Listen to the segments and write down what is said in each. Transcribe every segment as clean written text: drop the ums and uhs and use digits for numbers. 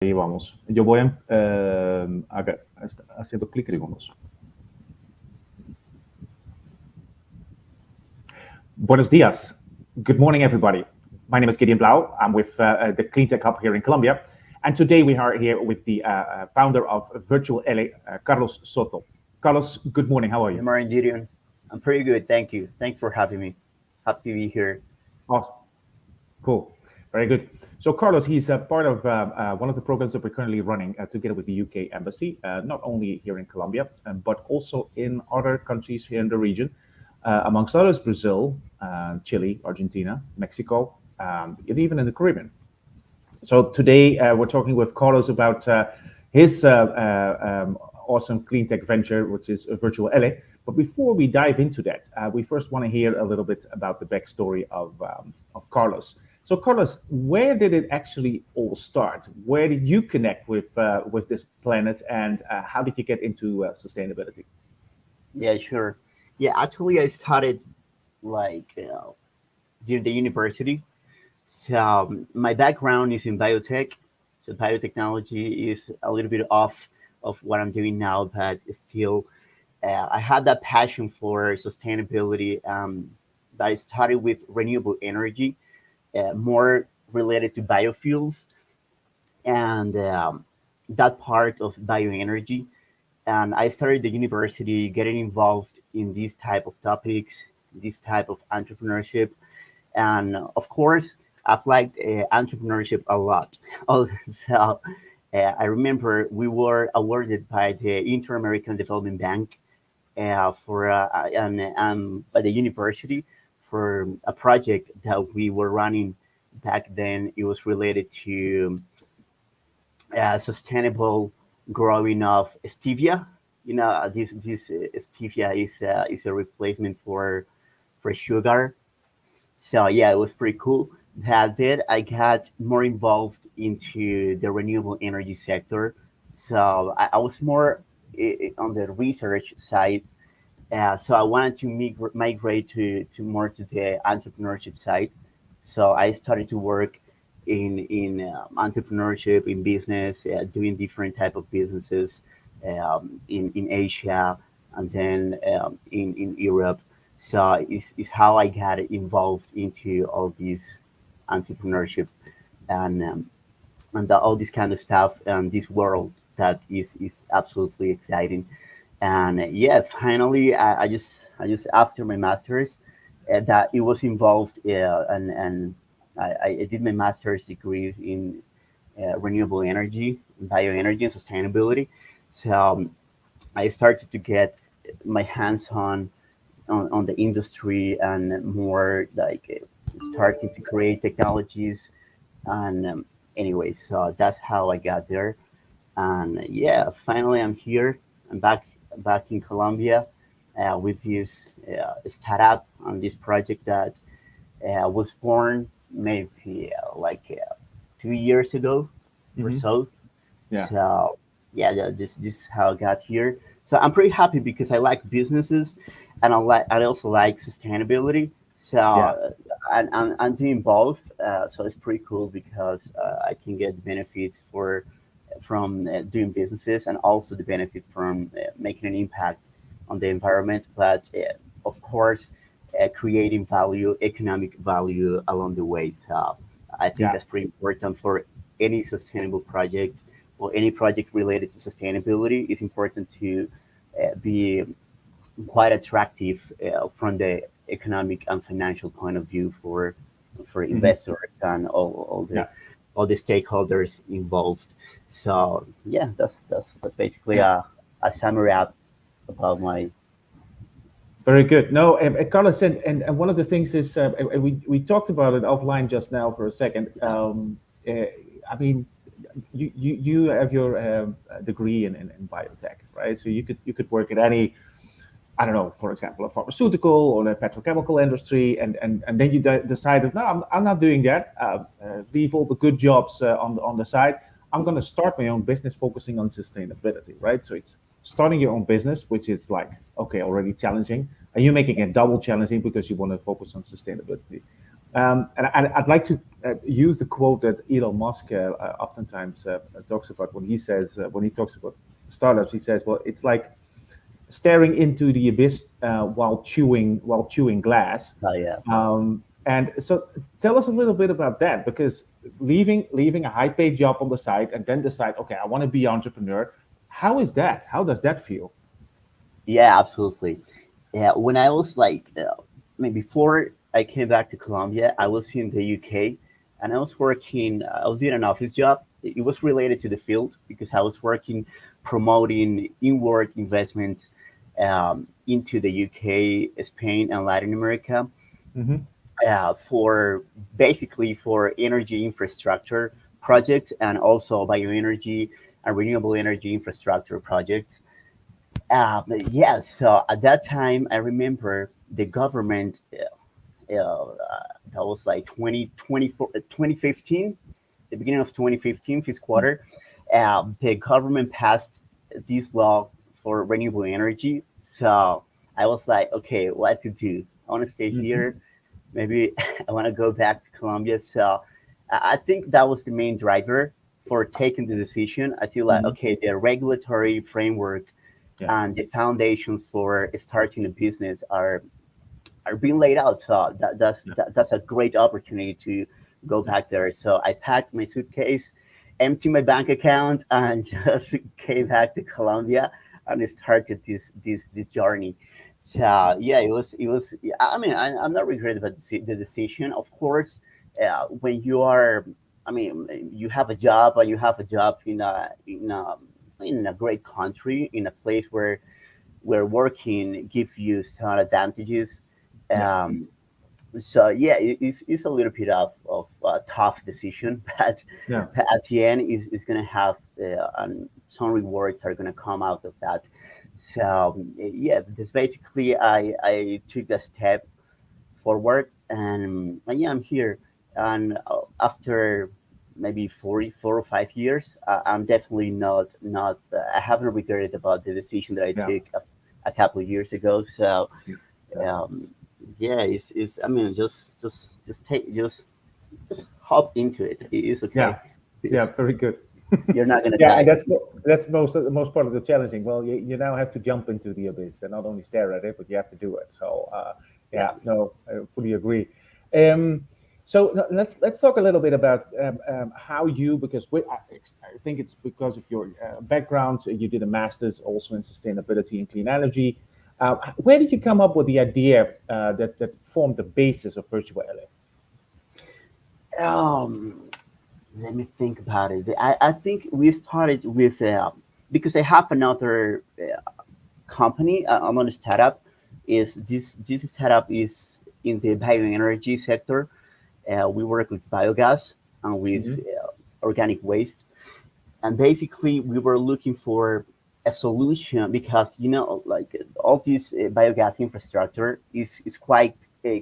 Ahí vamos. Yo voy haciendo clic y vamos. Buenos dias. Good morning, everybody. My name is Gideon Blau. I'm with the Cleantech Hub here in Colombia. And today we are here with the founder of Virtualel, Carlos Soto. Carlos, good morning. How are Good you? morning, Gideon. I'm pretty good, thank you. Thanks for having me. Happy to be here. Awesome. Cool. Very good. So Carlos, he's part of one of the programs that we're currently running together with the UK Embassy, not only here in Colombia, but also in other countries here in the region, amongst others, Brazil, Chile, Argentina, Mexico, and even in the Caribbean. So today we're talking with Carlos about his awesome clean tech venture, which is Virtualel. But before we dive into that, we first want to hear a little bit about the backstory of Carlos. So, Carlos, where did it actually all start? Where did you connect with this planet, and how did you get into sustainability? Yeah, sure. Yeah, actually, I started like during the university. So my background is in biotech. So biotechnology is a little bit off of what I'm doing now, but still, I had that passion for sustainability. That I started with renewable energy, more related to biofuels and that part of bioenergy. And I started the university getting involved in these type of topics, this type of entrepreneurship, and of course, I've liked entrepreneurship a lot. Also, I remember we were awarded by the Inter American Development Bank for and by the university for a project that we were running back then. It was related to sustainable growing of stevia. This stevia is a replacement for sugar. So yeah, it was pretty cool. That did I got more involved into the renewable energy sector. So I was more on the research side. So I wanted to migrate to more to the entrepreneurship side. So I started to work in entrepreneurship in business, doing different type of businesses in Asia and then in Europe. So it's how I got involved into all these entrepreneurship and all this kind of stuff and this world that is absolutely exciting. And yeah, finally, I just after my masters, that it was involved, and I did my master's degree in renewable energy, bioenergy, and sustainability. So I started to get my hands on the industry and more like starting to create technologies. And anyway, so that's how I got there. And yeah, finally I'm here. I'm back in Colombia with this startup on this project that was born maybe 2 years ago or Hmm. so. Yeah. So yeah, this is how I got here. So I'm pretty happy because I like businesses, and I also like sustainability. So Yeah. I'm doing both. So it's pretty cool because I can get benefits from doing businesses and also the benefit from making an impact on the environment. But of course, creating value, economic value along the way. So I think Yeah. that's pretty important for any sustainable project or any project related to sustainability. It's important to be quite attractive from the economic and financial point of view for Hmm. investors and Yeah. all the stakeholders involved. So yeah, that's basically Yeah. a summary up about my. Very good. No, Carlos, and one of the things is we talked about it offline just now for a second. Uh, I mean, you have your degree in biotech, right? So you could work at any, I don't know, for example, a pharmaceutical or a petrochemical industry, and then you decided, no, I'm not doing that. Leave all the good jobs on the side. I'm going to start my own business focusing on sustainability, right? So it's starting your own business, which is already challenging, and you're making it double challenging because you want to focus on sustainability. And I'd like to use the quote that Elon Musk oftentimes talks about when he says, when he talks about startups, he says, well, it's like staring into the abyss while chewing glass. Oh yeah. And so tell us a little bit about that, because leaving a high paid job on the side and then decide, okay, I want to be entrepreneur. How is that? How does that feel? Yeah, absolutely. Yeah, when I was like, I mean, before I came back to Colombia, I was in the UK, and I was working. I was doing an office job. It was related to the field because I was working promoting inward investments into the UK, Spain, and Latin America Hmm. for basically for energy infrastructure projects and also bioenergy and renewable energy infrastructure projects. Yeah, so at that time, I remember the government, that was like 2015, the beginning of 2015, first quarter, the government passed this law for renewable energy. So I was like, okay, what to do? I want to stay here. Hmm. Maybe I want to go back to Colombia. So I think that was the main driver for taking the decision. I feel like, Hmm. okay, the regulatory framework Yeah. and the foundations for starting a business are being laid out. So Yeah. that's a great opportunity to go Yeah. back there. So I packed my suitcase, emptied my bank account, and just came back to Colombia and started this journey. So yeah, it was. I mean, I'm not regretting about the decision. Of course, when you are, I mean, you have a job and you have a job in a great country, in a place where working gives you some advantages. Yeah. Um, so yeah, it's a little bit of a tough decision, Yeah. but at the end, is going to have some rewards are going to come out of that. So yeah, this basically I took the step forward, and yeah, I'm here. And after maybe 4 or 5 years, I'm definitely not. I haven't regretted about the decision that I Yeah. took a couple of years ago. So Yeah. Yeah. um, yeah, it's I mean, just hop into it. It's Yeah. okay. Yeah. It's, Very good. you're not gonna Yeah, and die. that's most part of the challenging. Well, you now have to jump into the abyss and not only stare at it, but you have to do it. So Yeah. yeah, no, I fully agree. Um, so let's talk a little bit about how you, because I think it's because of your background. You did a master's also in sustainability and clean energy. Where did you come up with the idea that formed the basis of Virtualel? Um, Let me think about it. I think we started with because I have another company. I'm on a startup. Is this startup is in the bioenergy sector. We work with biogas and with Hmm. organic waste, and basically we were looking for a solution because like all this biogas infrastructure is quite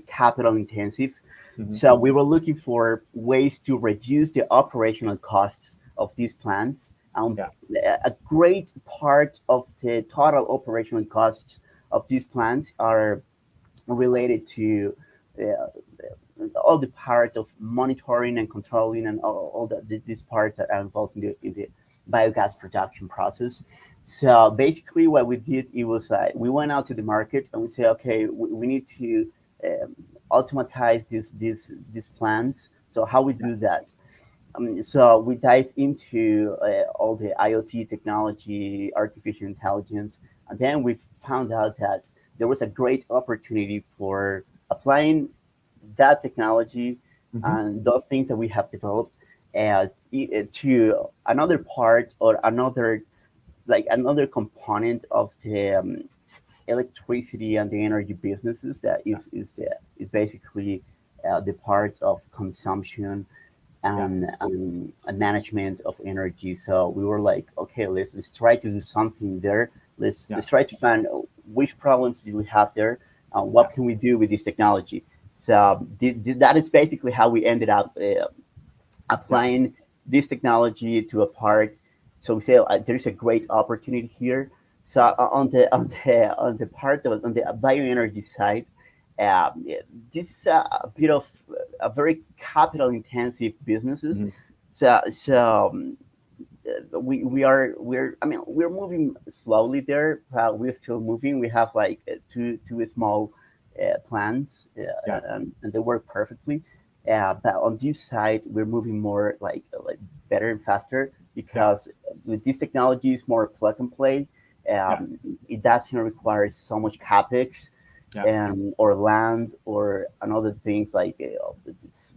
capital intensive. Hmm. So we were looking for ways to reduce the operational costs of these plants. Yeah. A great part of the total operational costs of these plants are related to uh, all the part of monitoring and controlling and all these parts that are involved in the biogas production process. So basically, what we did it was we went out to the market and we said, okay, we need to um, automatize these plants. So how we Yeah. do that? So we dive into all the IoT technology, artificial intelligence, and then we found out that there was a great opportunity for applying that technology Hmm. and those things that we have developed to another part or another component of the electricity and the energy businesses that Yeah. is basically the part of consumption Yeah. and management of energy. So we were like, okay, let's try to do something there. Yeah. Let's try to find which problems do we have there, and Yeah. what can we do with this technology. So that is basically how we ended up Yeah. applying this technology to a part. So we say there's a great opportunity here. So on the part on the bioenergy side, Yeah, this is a bit of a very capital intensive businesses. Hmm. So we're, I mean, we're moving slowly there. We're still moving. We have like two small plants, Yeah, and they work perfectly. But on this side, we're moving more like better and faster, yeah, because with this technology, it's more plug and play. yeah, It doesn't require so much capex, yeah, or land or another things like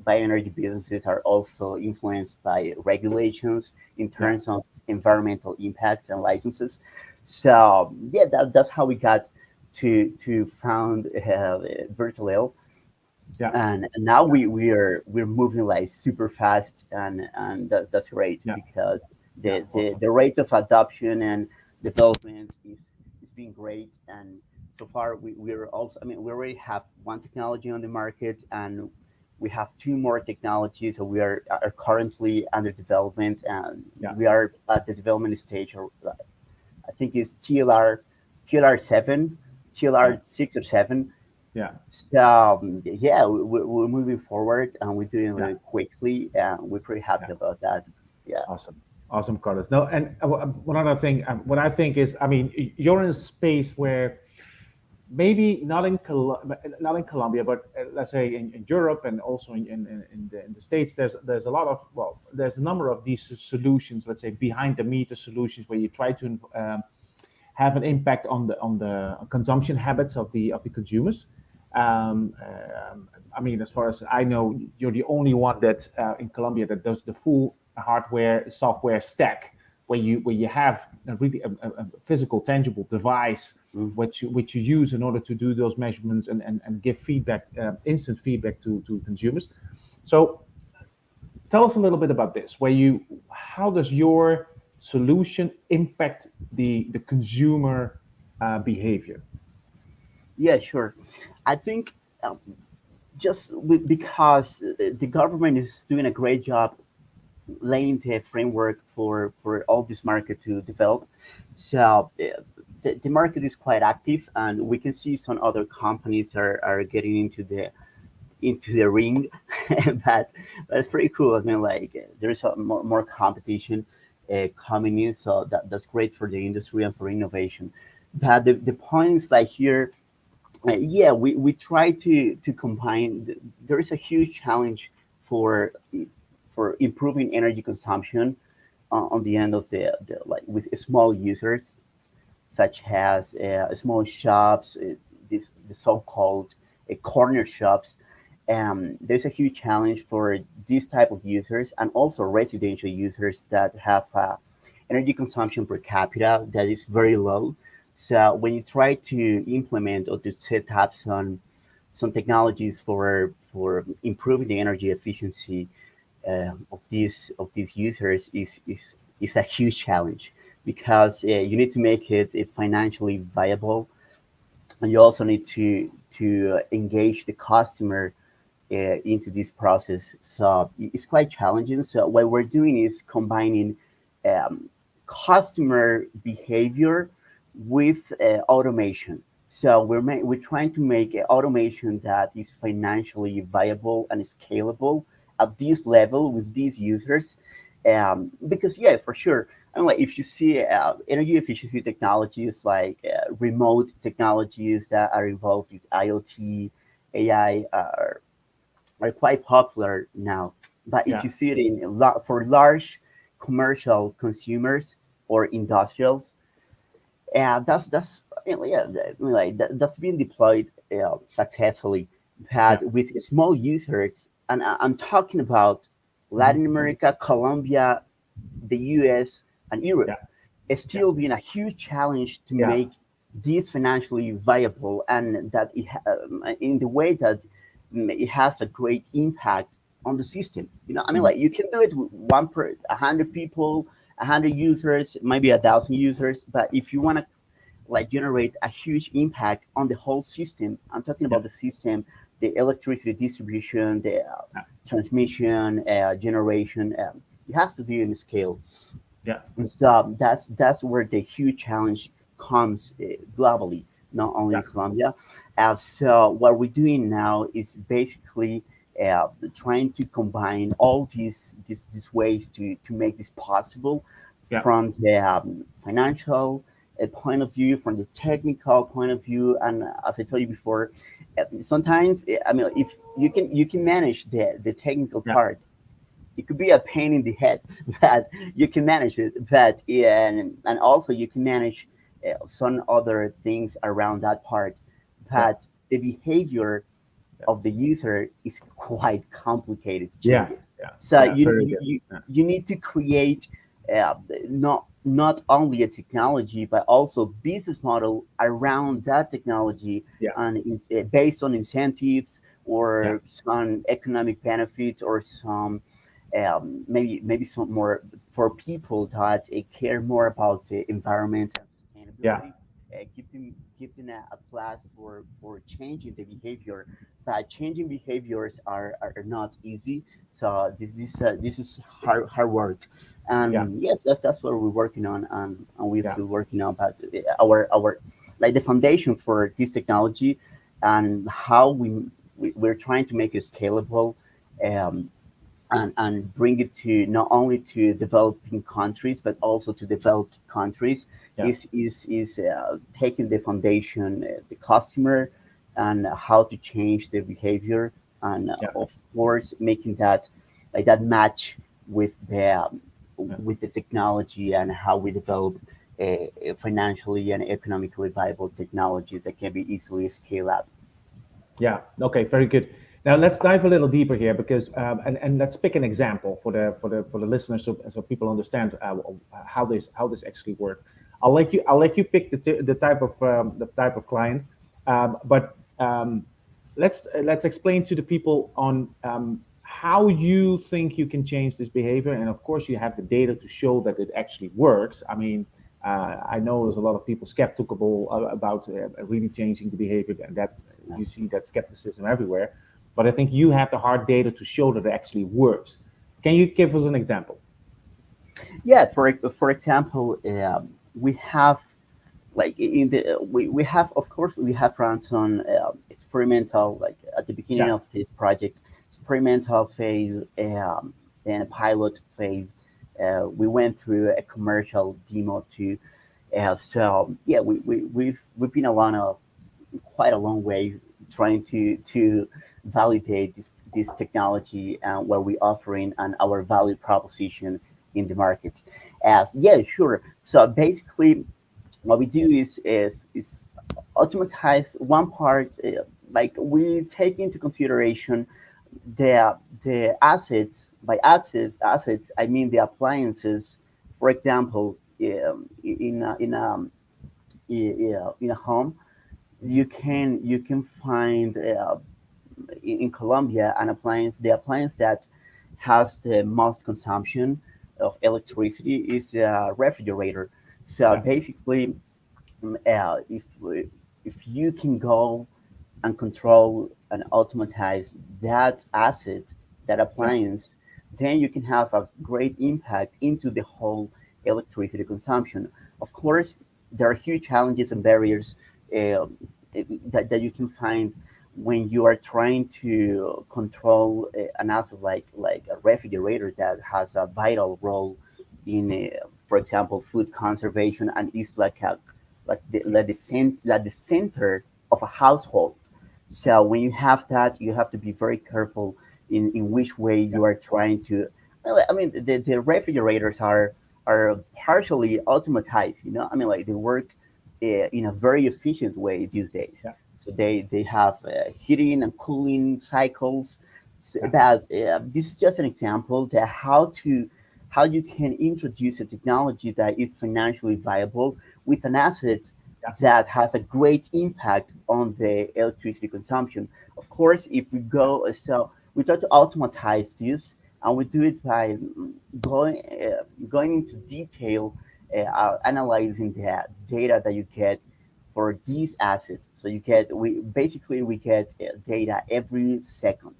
bioenergy businesses are also influenced by regulations in yeah, terms of environmental impacts and licenses. So yeah, that's how we got to found Virtualel, yeah, and now we're moving like super fast, and that's great, yeah, because yeah. the Awesome. rate of adoption and development is being great. And so far we're also, I mean, we already have one technology on the market, and we have two more technologies that we are currently under development, and Yeah, we are at the development stage, or I think it's TLR 7, yeah, TLR 6 or 7. yeah, So yeah, we're moving forward, and we're doing yeah, really quickly, and we're pretty happy yeah. about that. Yeah, Awesome. Awesome, Carlos. No, and one other thing, what I think is, I mean, you're in a space where maybe not in Colombia, but let's say in Europe and also in the States, there's a lot of, well, there's a number of these solutions, let's say behind the meter solutions, where you try to have an impact on the consumption habits of the consumers. I mean, as far as I know, you're the only one that in Colombia that does the full hardware software stack, where you have a really a physical tangible device mm, which you use in order to do those measurements and give feedback, instant feedback to consumers. So tell us a little bit about this. How does your solution impact the consumer behavior? yeah, sure. I think because the government is doing a great job laying the framework for all this market to develop. So the market is quite active, and we can see some other companies are getting into the ring. but that's pretty cool. I mean, like there's more competition coming in, so that's great for the industry and for innovation. But the points like here, yeah, we try to combine. There is a huge challenge for for improving energy consumption on the end of the like with small users, such as small shops, this the so-called corner shops. There's a huge challenge for these type of users, and also residential users that have energy consumption per capita that is very low. So when you try to implement or to set up some technologies for improving the energy efficiency of these users is a huge challenge, because you need to make it financially viable, and you also need to engage the customer into this process. So it's quite challenging. So what we're doing is combining um, customer behavior with automation. So we're trying to make automation that is financially viable and scalable at this level with these users. Because yeah, for sure. I mean, like if you see energy efficiency technologies like remote technologies that are involved with IoT, AI are quite popular now. But if Yeah, you see it for large commercial consumers or industrials, that's I mean, yeah, I mean, like that's been deployed successfully. yeah, But with small users, and I'm talking about mhm, Latin America, Colombia, the US, and Europe, yeah, it's yeah, still been a huge challenge to yeah, make this financially viable, and that in the way that it has a great impact on the system. You know, I mean, mhm, like you can do it with 100 people, 100 users, maybe 1,000 users, but if you want to like generate a huge impact on the whole system, I'm talking yeah, about the system, the electricity distribution, the yeah, transmission, generation. It has to do in scale. yeah, And so that's where the huge challenge comes globally. not only Yeah. in Colombia. So what we're doing now is basically trying to combine all these ways to make this possible, Yeah. from the financial point of view, from the technical point of view, and as I told you before, sometimes I mean, if you can manage the technical Yeah. part, it could be a pain in the head, but you can manage it. But yeah, and also you can manage some other things around that part. Yeah. But the behavior Yeah. of the user is quite complicated to Yeah. change it. Yeah. So Yeah. you Very you good. you, Yeah. you need to create not only a technology but also business model around that technology, Yeah. and based on incentives Yeah. or some economic benefits, or some maybe some more for people that care more about the environment and Yeah. sustainability. Give them a plus for changing the behavior, but changing behaviors are not easy. So this is hard work, Yeah. and yes, that's what we're working on, and we're Yeah. still working on. But our like the foundations for this technology, and how we're trying to make it scalable, um, and bring it to not only to developing countries but also to developed countries, Yeah. is taking the foundation, the customer, and how to change their behavior, and Yeah. of course making that like that match with Yeah. the technology, and how we develop financially and economically viable technologies that can be easily scaled up. Yeah. Okay. Very good. Now let's dive a little deeper here, because and let's pick an example for the listeners, so people understand how this actually works. I'll let you pick the type of client, but let's explain to the people on how you think you can change this behavior, and of course you have the data to show that it actually works. I mean, I know there's a lot of people skeptical about really changing the behavior, and that you see that skepticism everywhere. But I think you have the hard data to show that it actually works. Can you give us an example? Yeah, for example, we have like in the we have, of course, we have run some experimental, like at the beginning Yeah, of this project, experimental phase, then a pilot phase. We went through a commercial demo too. So yeah, we've been along quite a long way trying to validate this technology, and what we're offering, and our value proposition in the market. As yeah, sure. So basically, what we do is automatize one part. Like we take into consideration the assets. By assets, I mean the appliances. For example, in a home, you can find in Colombia an appliance. The appliance that has the most consumption of electricity is a refrigerator. So yeah, basically, if you can go and control and automatize that asset, that yeah, appliance, then you can have a great impact into the whole electricity consumption. Of course, there are huge challenges and barriers um, that you can find when you are trying to control an asset like a refrigerator that has a vital role in, for example, food conservation, and is like the center of a household. So when you have that, you have to be very careful in which way yeah, you are trying to. Well, I mean, the refrigerators are partially automatized. I mean, like they work in a very efficient way these days. yeah, So they have heating and cooling cycles. yeah, But this is just an example that how you can introduce a technology that is financially viable with an asset yeah, that has a great impact on the electricity consumption. Of course, if we yeah, go, so we try to automatize this, and we do it by going into detail, analyzing the data that you get for these assets. So we get data every second.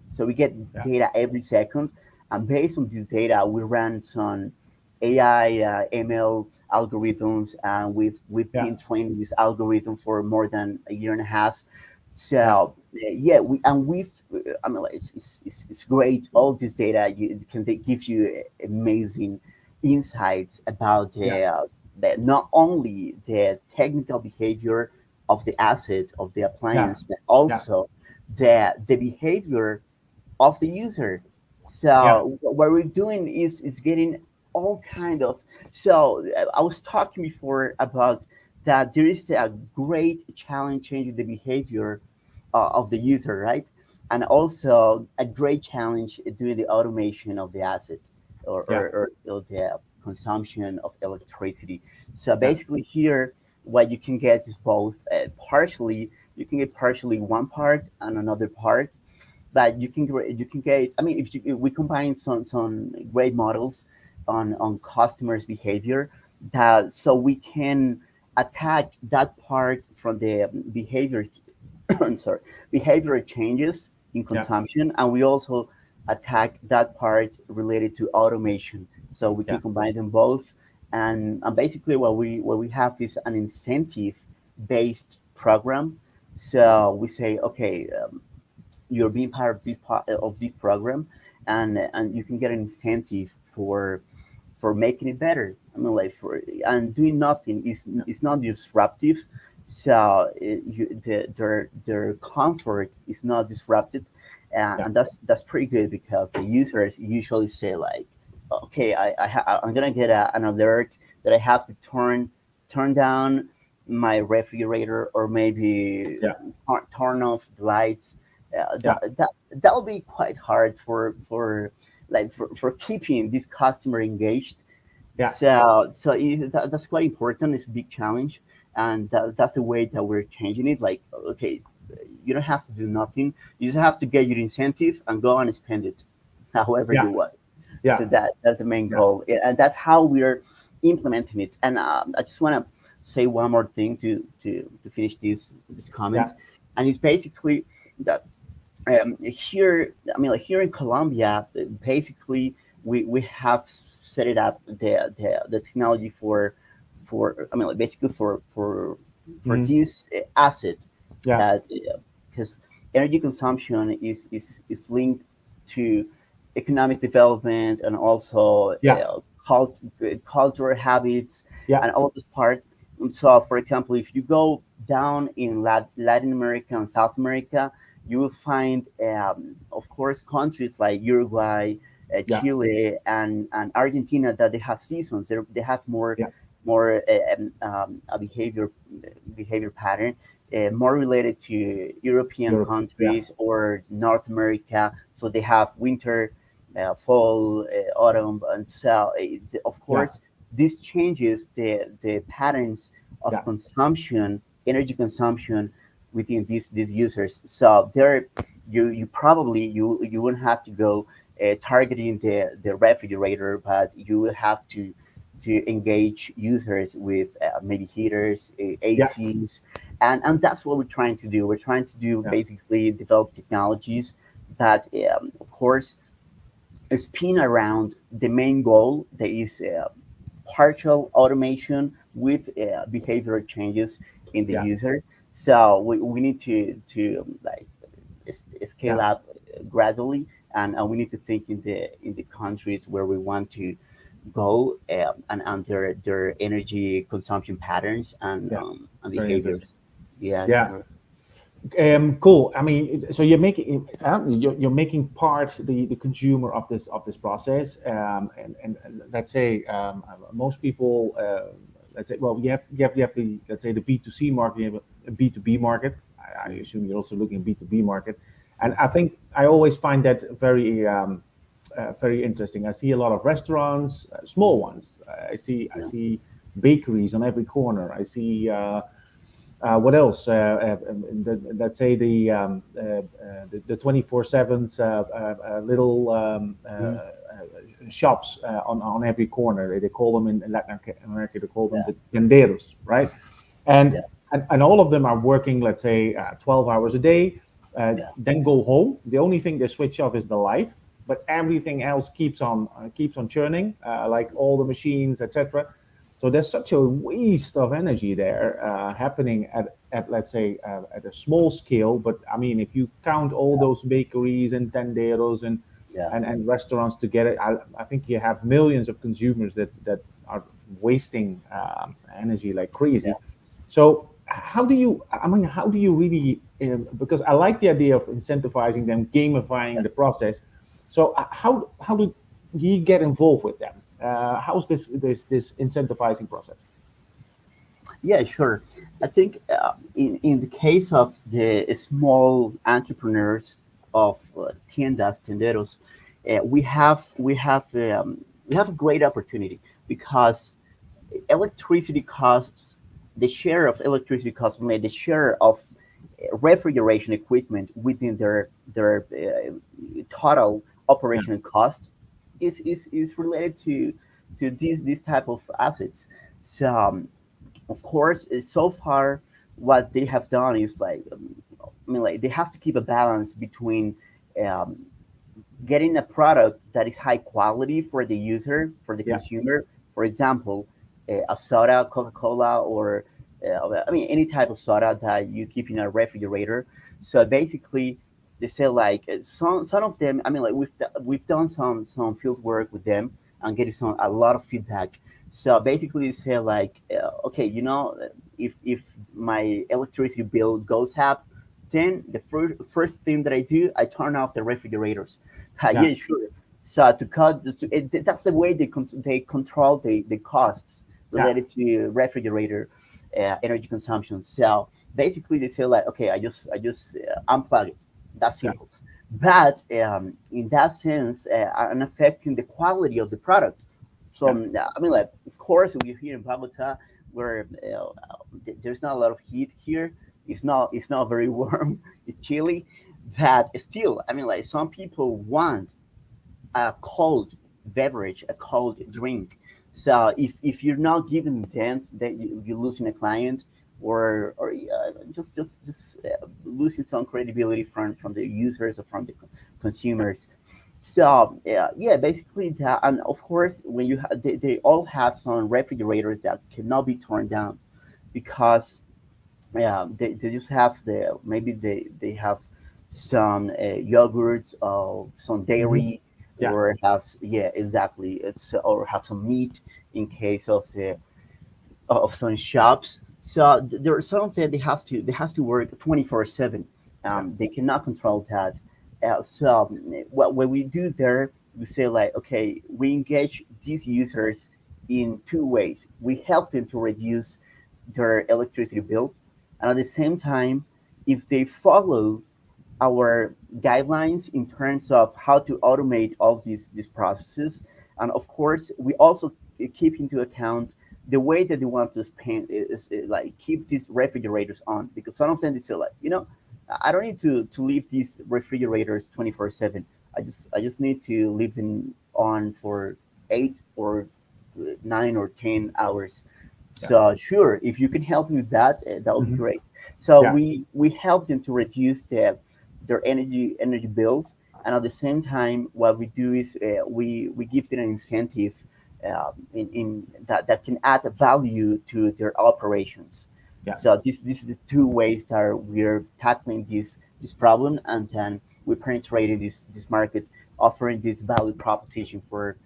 So we get yeah, data every second, and based on this data, we run some AI, ML algorithms, and we've Yeah. been training this algorithm for more than a year and a half. Yeah. So yeah, I mean, like, it's great. All this data it can give you amazing insights about Yeah. the not only the technical behavior of the asset of the Yeah. appliance, but Yeah. also the behavior of the user. Yeah. So what we're doing is getting all kind of. So I was talking before about that there is a great challenge changing the behavior of the user, right? And also a great challenge doing the automation of the asset, Yeah. or the consumption of electricity. So Yeah. basically here, what you can get is both. Partially, you can get partially one part and another part, but you can get. I mean, if we combine some great models on customers' behavior, that so we can attack that part from the behavior. I'm sorry, behavioral changes in Yeah. consumption, and we also attack that part related to automation. So we Yeah. can combine them both, and basically what we have is an incentive based program. So we say, okay, you're being part of this program, and you can get an incentive for making it better. I mean, like, for and doing nothing is not disruptive. So their comfort is not disrupted, Yeah. and that's pretty good because the users usually say like, okay, I'm gonna get an alert that I have to turn down my refrigerator, or maybe Yeah. turn off the lights. Yeah. That'll be quite hard for keeping this customer engaged. Yeah. That's quite important. It's a big challenge, and that's the way that we're changing it. Like, okay, you don't have to do nothing. You just have to get your incentive and go and spend it however Yeah. you want. So Yeah. that's the main Yeah. goal, and that's how we're implementing it. And I just want to say one more thing to finish this Yeah. comment, and it's basically that here, I mean, like, here in Colombia, basically we have set it up the technology for, I mean, like, basically for Mhm. this asset, Yeah. that because energy consumption is linked to economic development, and also Yeah. cultural habits, Yeah. and all this part. So, for example, if you go down in Latin America and South America, you will find, of course, countries like Uruguay, Yeah. Chile, and Argentina, that they have seasons. They have Yeah. more a behavior pattern, more related to European Europe. Yeah. countries or North America. So they have winter, fall, autumn, and so of Yeah. course this changes the patterns of Yeah. consumption, energy consumption within these users. So there, you probably you wouldn't have to go targeting the refrigerator, but you will have to engage users with maybe heaters, Yeah. ACs, and that's what we're trying to do. We're trying to do Yeah. basically develop technologies that, of course, spin around the main goal, that is partial automation with behavioral changes in the Yeah. user. So we need to like scale Yeah. up gradually, and we need to think in the countries where we want to go, and their energy consumption patterns Yeah. and Very behaviors. interesting. Yeah, Yeah. sure. Cool. I mean, so you're making part the consumer of this process, and let's say most people, let's say, well, you have the, let's say, the B2C market, you have a B2B market. I assume you're also looking at B2B market, and I think I always find that very interesting. I see a lot of restaurants, small ones. I Yeah, see bakeries on every corner. I see. What else? Let's say the 24/7 little mhm, shops on every corner. They call them in Latin America. They call them yeah, the tenderos, right? yeah, And and all of them are working, let's say, 12 hours a day. yeah, Then go home. The only thing they switch off is the light, but everything else keeps on churning, like all the machines, etc. So there's such a waste of energy there happening at let's say at a small scale. But I mean, if you count all those bakeries and tenderos yeah, and restaurants together, I think you have millions of consumers that are wasting energy like yeah, crazy. So how do you? I mean, how do you really? Because I like the idea of incentivizing them, gamifying yeah. the process. So how do you get involved with them? How's this incentivizing process? Yeah, sure. I think in the case of the small entrepreneurs of tiendas, tenderos, we have a great opportunity because electricity costs, the share of electricity costs, the share of refrigeration equipment within their total Yeah, operational cost is related to these type of assets. So of course, so far what they have done is like I mean like they have to keep a balance between um, getting a product that is high quality for the user, for the yeah, consumer. For example, a soda, Coca-Cola, or I mean any type of soda that you keep in a refrigerator. So basically, they say like some of them. I mean like we've done some field work with them and getting some a lot of feedback. So basically, they say like okay, you know, if my electricity bill goes up, then the first thing that I do, I turn off the refrigerators. yeah, Yeah, sure. So to cut, that's the way they control the costs yeah, related to refrigerator energy consumption. So basically, they say like, okay, I just unplug it. That's yeah, simple. But in that sense, I'm affecting the quality of the product. So yeah, I mean, like, of course, we're here in Bogota, where there's not a lot of heat here. It's not very warm. It's chilly, but still, I mean, like some people want a cold beverage, a cold drink. So if you're not giving them, then you're losing a client, or just losing some credibility from the users or from the yeah, consumers. So yeah, basically that, and of course, when they all have some refrigerators that cannot be turned down because they just have maybe they have some yogurt or some hmm, dairy, yeah, or have, yeah, exactly, it's or have some meat in case of some shops. So there are some that they have to work 24/7. yeah, They cannot control that. So what we do there, we say like, okay, we engage these users in two ways. We help them to reduce their electricity bill, and at the same time, if they follow our guidelines in terms of how to automate all these processes. And of course, we also keep into account the way that they want to spend is like keep these refrigerators on, because some of them they say like, I don't need to leave these refrigerators 24/7. I just need to leave them on for 8 or 9 or 10 hours. yeah, So sure, if you can help me with that, that would be hmm, great. So yeah, we help them to reduce their energy bills, and at the same time, what we do is we give them an incentive in that can add value to their operations. yeah, So this is the two ways that we're tackling this problem, and then we're penetrating this market, offering this value proposition for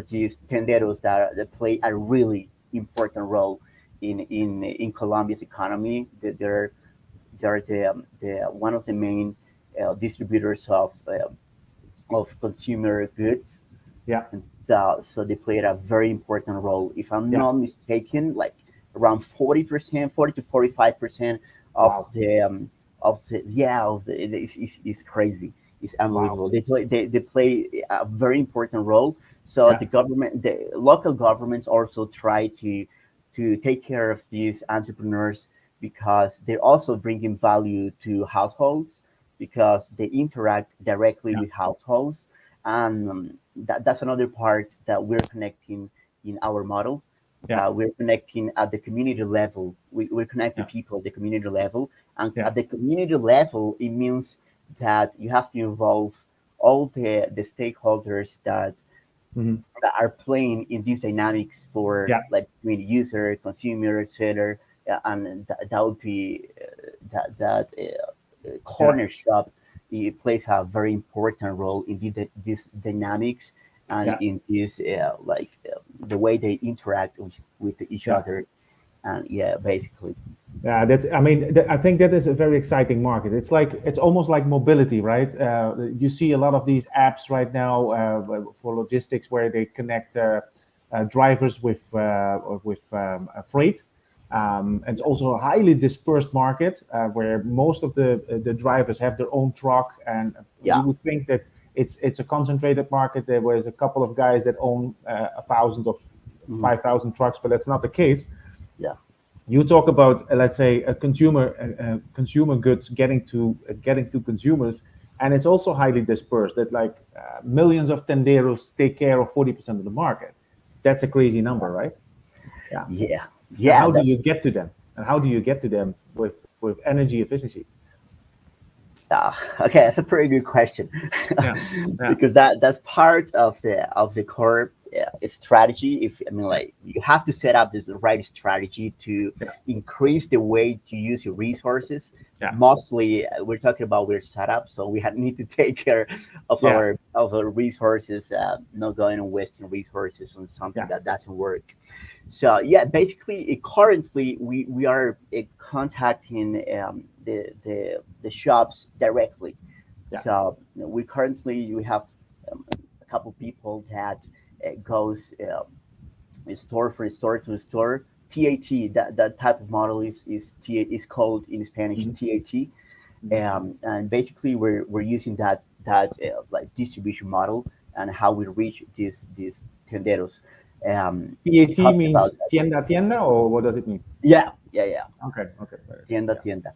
these tenderos that play a really important role in Colombia's economy. That they're the one of the main distributors of consumer goods, yeah, and so they played a very important role. If I'm yeah. not mistaken, like around 40%, 40 to 45% of Wow, the yeah of the it's crazy. It's wow, unbelievable. They play a very important role. So yeah, the local governments also try to take care of these entrepreneurs, because they're also bringing value to households, because they interact directly yeah, with households. And that's another part that we're connecting in our model, yeah, that we're connecting at the community level. We're connecting yeah, people at the community level, and yeah, at the community level it means that you have to involve all the stakeholders that Hmm. that are playing in these dynamics for Yeah, like between user, consumer, trader, and that would be yeah, corner shop. It plays a very important role in these dynamics and yeah, in this the way they interact with each yeah. other. And yeah, basically, Yeah, that's. I mean, I think that is a very exciting market. It's like it's almost like mobility, right? You see a lot of these apps right now for logistics where they connect drivers with freight. And it's yeah, also a highly dispersed market where most of the drivers have their own truck, and you yeah, would think that it's a concentrated market. There was a couple of guys that own 1,000 or mhm, 5,000 trucks, but that's not the case. yeah, You talk about let's say a consumer goods getting to consumers, and it's also highly dispersed that like millions of tenderos take care of 40% of the market. That's a crazy number, right? Yeah. yeah, And yeah. how do you That's get to them, with energy efficiency? okay. That's a pretty good question, Yeah, yeah, because that's part of the core strategy. If I mean, yeah, like, you have to set up this right strategy to yeah, increase the way to use your resources. yeah, Mostly, we're talking about we're startup, so we need to take care yeah, of our resources, not going and wasting resources on something yeah, that doesn't work. So yeah, basically, currently we are contacting the shops directly. yeah. So we have a couple people that goes store for store to store. TAT, that type of model is called in Spanish Hmm. TAT, Hmm. and basically we're using that like distribution model and how we reach these tenderos. TAT Talking means about that. tienda tienda, or what does it mean? Yeah, yeah, yeah. Okay, okay, very good. Tienda, Yeah, tienda.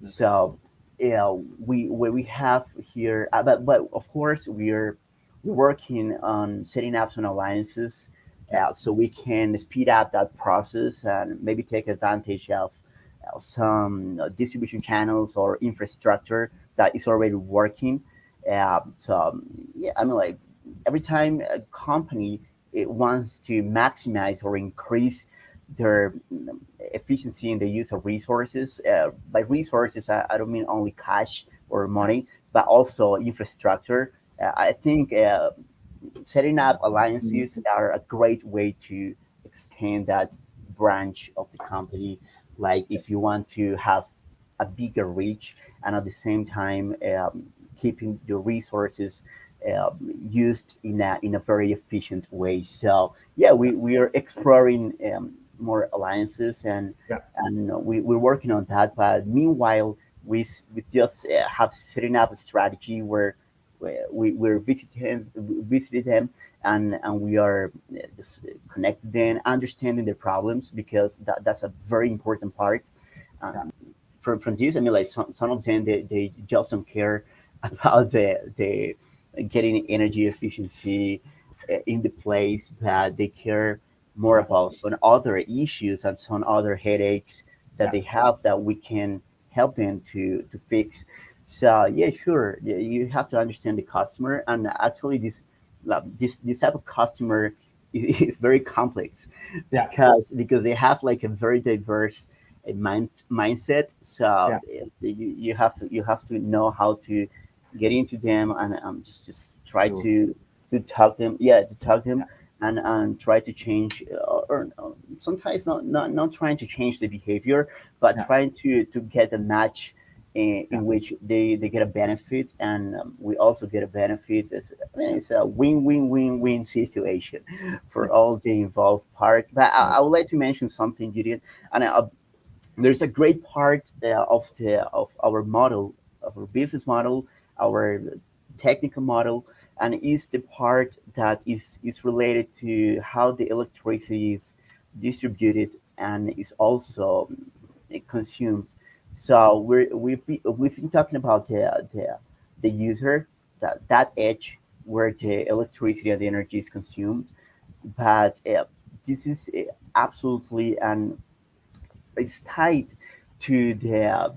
okay. So, we have here, but of course we're working on setting up some alliances, Yeah, so we can speed up that process and maybe take advantage of some distribution channels or infrastructure that is already working. Yeah, I mean, like, every time a company wants to maximize or increase their efficiency in the use of resources. By resources, I don't mean only cash or yeah, money, but also infrastructure. I think setting up mhm, alliances are a great way to extend that branch of the company. Like, if you want to have a bigger reach and at the same time keeping your resources used in a very efficient way. So yeah, yeah, we are exploring more alliances, yeah, and we're working on that. But meanwhile, we just have setting up a strategy where we're visiting them, and we are just connecting them, understanding their problems, because that's a very important part. yeah, Um, from this, I mean, like, some of them, they just don't care about the getting energy efficiency in the place, but they care more yeah, about some other issues and some other headaches that yeah, they have that we can help them to fix. So yeah, sure, you have to understand the customer, and actually this type of customer is very complex, yeah, because they have like a very diverse mindset. So yeah, you have to know how to get into them, and just try sure, to talk them, yeah, to talk them, yeah, and try to change, or sometimes not trying to change the behavior, but yeah, trying to get a match yeah, in which they get a benefit, and we also get a benefit. It's a win-win-win-win situation yeah, for all the involved part. But yeah, I would like to mention something, Julian, and there's a great part of our model, of our business model, our technical model, and is the part that is related to how the electricity is distributed and is also consumed. So we've been talking about the user, that edge where the electricity and the energy is consumed, but this is absolutely, and it's tied to the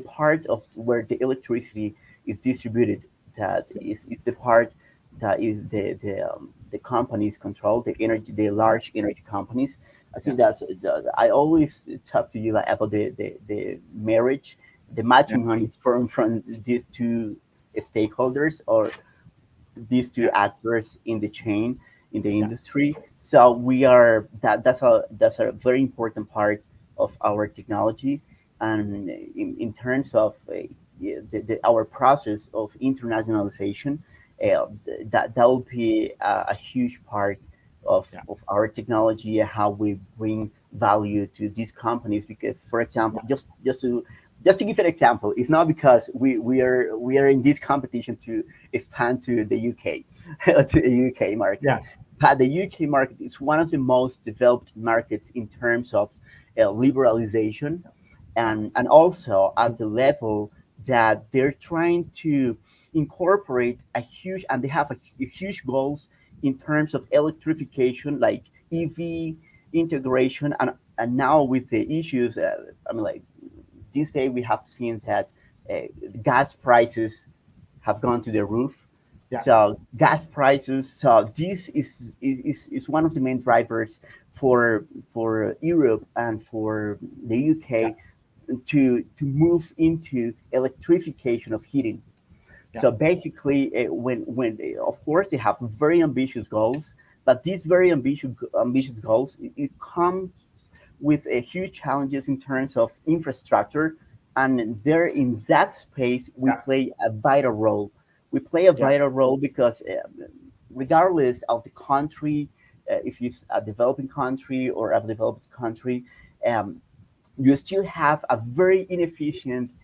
part of where the electricity is distributed. That is the part that is the companies control the energy, the large energy companies. I Yeah. think I always talk to you like about the marriage, the Yeah. matrimony from these two stakeholders or these two Yeah. actors in the chain in the Yeah. industry. So we are that's a very important part of our technology, and in terms of our process of internationalization, that will be a huge part Yeah. of our technology and how we bring value to these companies. Because, for example, Yeah. just to give an example, it's not because we are in this competition to expand to the UK to the UK market. Yeah. But the UK market is one of the most developed markets in terms of liberalization, Yeah. and also at the level that they're trying to incorporate a huge, and they have a huge goals in terms of electrification, like EV integration, and now with the issues, I mean, like this day we have seen that uh, gas prices have gone to the roof. Yeah. So gas prices. So this is one of the main drivers for Europe and for the Yeah. UK to move into electrification of heating. Yeah. So basically, when of course they have very ambitious goals, but these very ambitious goals, it comes with a huge challenges in terms of infrastructure, and there in that space we Yeah. play a vital role. We play a Yeah. vital role because regardless of the country, if it's a developing country or a developed country, um, you still have a very inefficient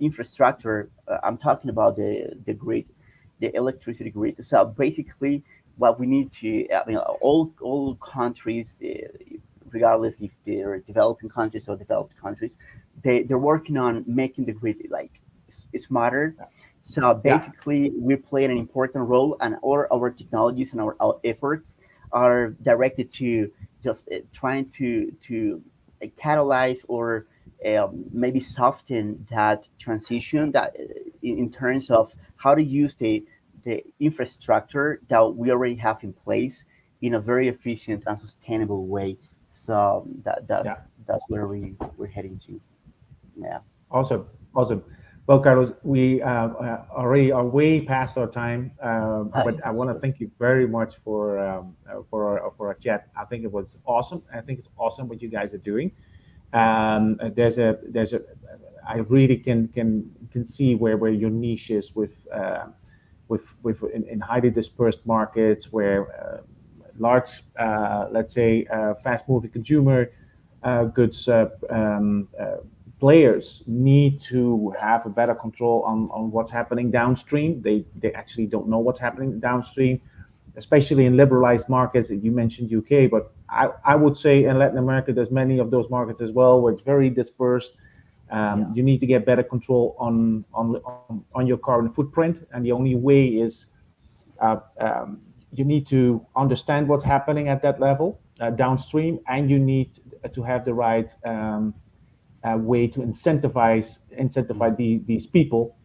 infrastructure. I'm talking about the grid, the electricity grid. So basically, what we need to, I mean, all countries, regardless if they're developing countries or developed countries, they're working on making the grid like smarter. So Yeah. basically, we play an important role, and all our technologies and our efforts are directed to just trying to catalyze or maybe soften that transition that in terms of how to use the infrastructure that we already have in place in a very efficient and sustainable way. So Yeah. that's where we're heading to. Yeah. Awesome. Awesome. Well, Carlos, we already are way past our time, but I want to thank you very much for our chat. I think it was awesome. I think it's awesome what you guys are doing. There's a I really can see where your niche is with in highly dispersed markets where large, let's say, fast moving consumer goods players need to have a better control on what's happening downstream. They actually don't know what's happening downstream, especially in liberalized markets. You mentioned UK, but I would say in Latin America, there's many of those markets as well where it's very dispersed. Yeah. You need to get better control on your carbon footprint, and the only way is you need to understand what's happening at that level downstream, and you need to have the right way to incentivize these people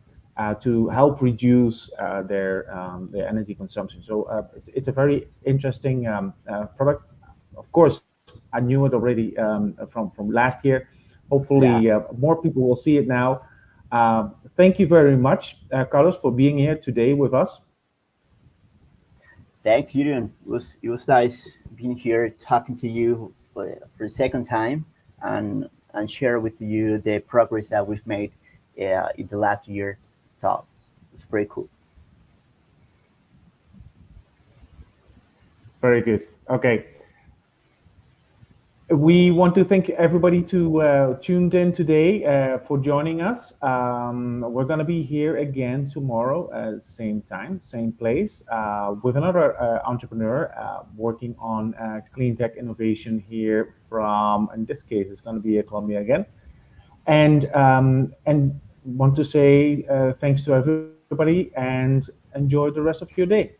to help reduce their energy consumption. So it's a very interesting product. Of course, I knew it already from last year. Hopefully, Yeah. more people will see it now. Thank you very much, Carlos, for being here today with us. Thanks, Gideon. It was nice being here talking to you for the second time, and share with you the progress that we've made in the last year. So it's pretty cool. Very good. Okay. We want to thank everybody to tuned in today for joining us. We're going to be here again tomorrow, same time, same place, with another entrepreneur working on clean tech innovation here from, in this case, it's going to be Colombia again. And want to say thanks to everybody and enjoy the rest of your day.